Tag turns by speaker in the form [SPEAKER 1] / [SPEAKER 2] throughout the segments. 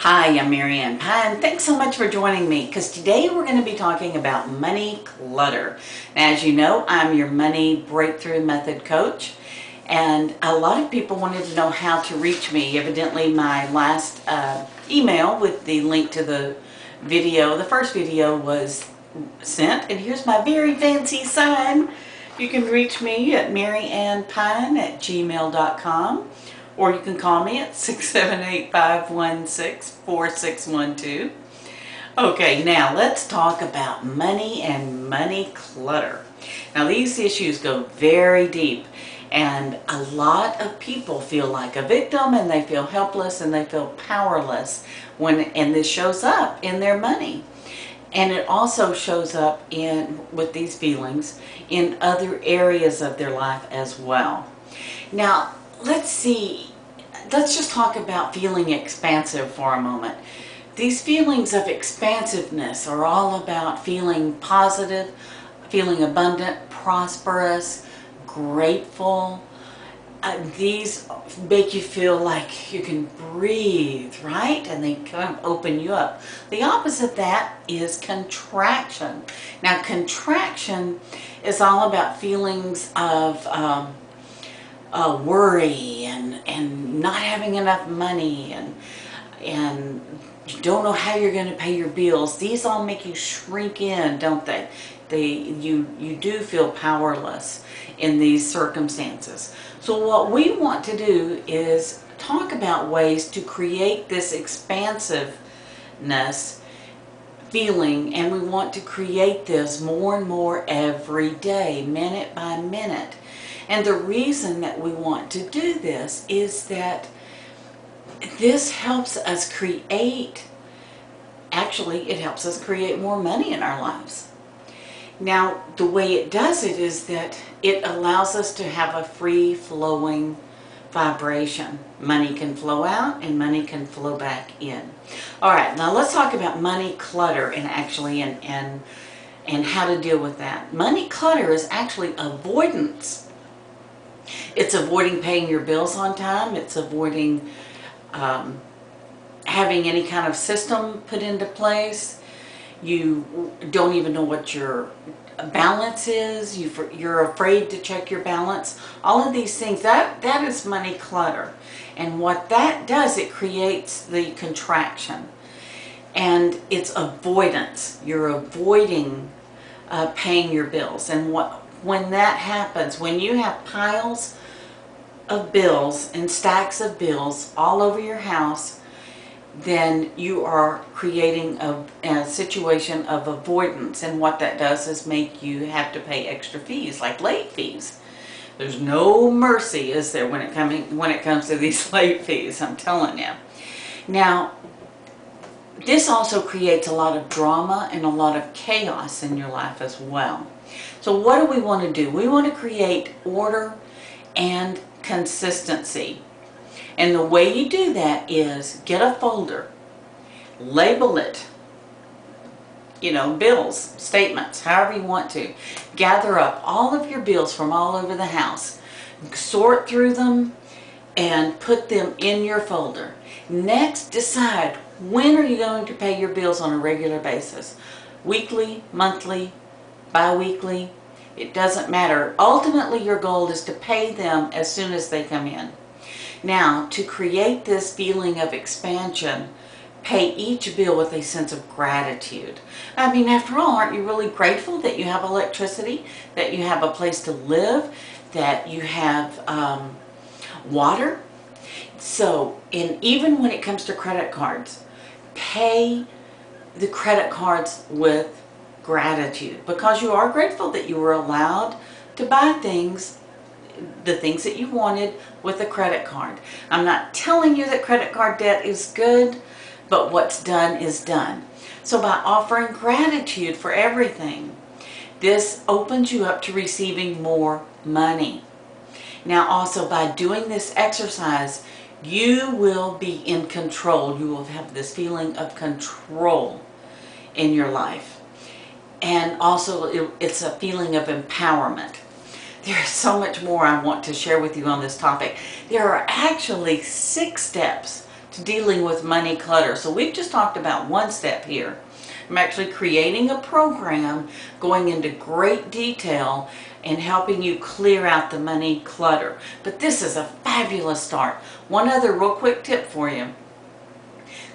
[SPEAKER 1] Hi, I'm Marianne Pine. Thanks so much for joining me because today we're going to be talking about money clutter. As you know, I'm your money breakthrough method coach, and a lot of people wanted to know how to reach me. Evidently, my last email with the link to the video, the first video, was sent, and here's my very fancy sign. You can reach me at mariannepine@gmail.com. Or you can call me at 678-516-4612. Okay, now let's talk about money and money clutter. Now these issues go very deep, and a lot of people feel like a victim, and they feel helpless, and they feel powerless and this shows up in their money. And it also shows up with these feelings in other areas of their life as well. Now, let's just talk about feeling expansive for a moment. These feelings of expansiveness are all about feeling positive, feeling abundant, prosperous, grateful. These make you feel like you can breathe, right? And they kind of open you up. The opposite of that is contraction. Now, contraction is all about feelings of worry and not having enough money and you don't know how you're going to pay your bills. These all make you shrink in, don't they? You do feel powerless in these circumstances. So what we want to do is talk about ways to create this expansiveness feeling, and we want to create this more and more every day, minute by minute. And the reason that we want to do this is that this helps us create, actually it helps us create more money in our lives. Now the way it does it is that it allows us to have a free-flowing vibration. Money can flow out and money can flow back in. Alright, now let's talk about money clutter and how to deal with that. Money clutter is actually avoidance. It's avoiding paying your bills on time. It's avoiding having any kind of system put into place. You don't even know what your balance is. You're afraid to check your balance. All of these things, that is money clutter. And what that does, it creates the contraction. And it's avoidance. You're avoiding paying your bills. And when that happens, when you have piles of bills and stacks of bills all over your house, then you are creating a situation of avoidance. And what that does is make you have to pay extra fees, like late fees. There's no mercy, is there, when it comes to these late fees, I'm telling you. Now, this also creates a lot of drama and a lot of chaos in your life as well. So what do we want to do? We want to create order and consistency. And the way you do that is get a folder, label it, bills, statements, however you want to. Gather up all of your bills from all over the house, sort through them, and put them in your folder. Next, decide when are you going to pay your bills on a regular basis. Weekly, monthly, bi-weekly, it doesn't matter. Ultimately, your goal is to pay them as soon as they come in. Now, to create this feeling of expansion, pay each bill with a sense of gratitude. I mean, after all, aren't you really grateful that you have electricity, that you have a place to live, that you have water? So, even when it comes to credit cards, pay the credit cards with gratitude, because you are grateful that you were allowed to buy things, the things that you wanted, with a credit card. I'm not telling you that credit card debt is good, but what's done is done. So by offering gratitude for everything, this opens you up to receiving more money. Now also, by doing this exercise, you will be in control. You will have this feeling of control in your life. And also, it's a feeling of empowerment. There's so much more I want to share with you on this topic. There are actually 6 steps to to dealing with money clutter. So we've just talked about one step here. I'm actually creating a program going into great detail and helping you clear out the money clutter. But this is a fabulous start. One other real quick tip for you.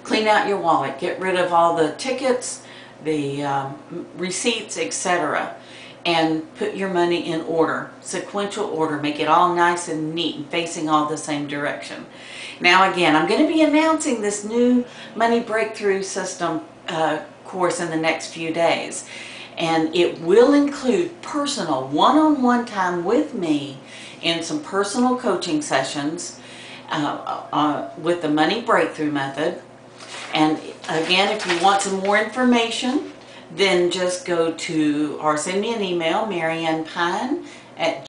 [SPEAKER 1] Clean out your wallet. Get rid of all the tickets, the receipts, etc. And put your money in order, sequential order. Make it all nice and neat and facing all the same direction. Now again, I'm going to be announcing this new Money Breakthrough System course in the next few days. And it will include personal one-on-one time with me in some personal coaching sessions with the Money Breakthrough Method. And again, if you want some more information, then just go to or send me an email, mariannepine@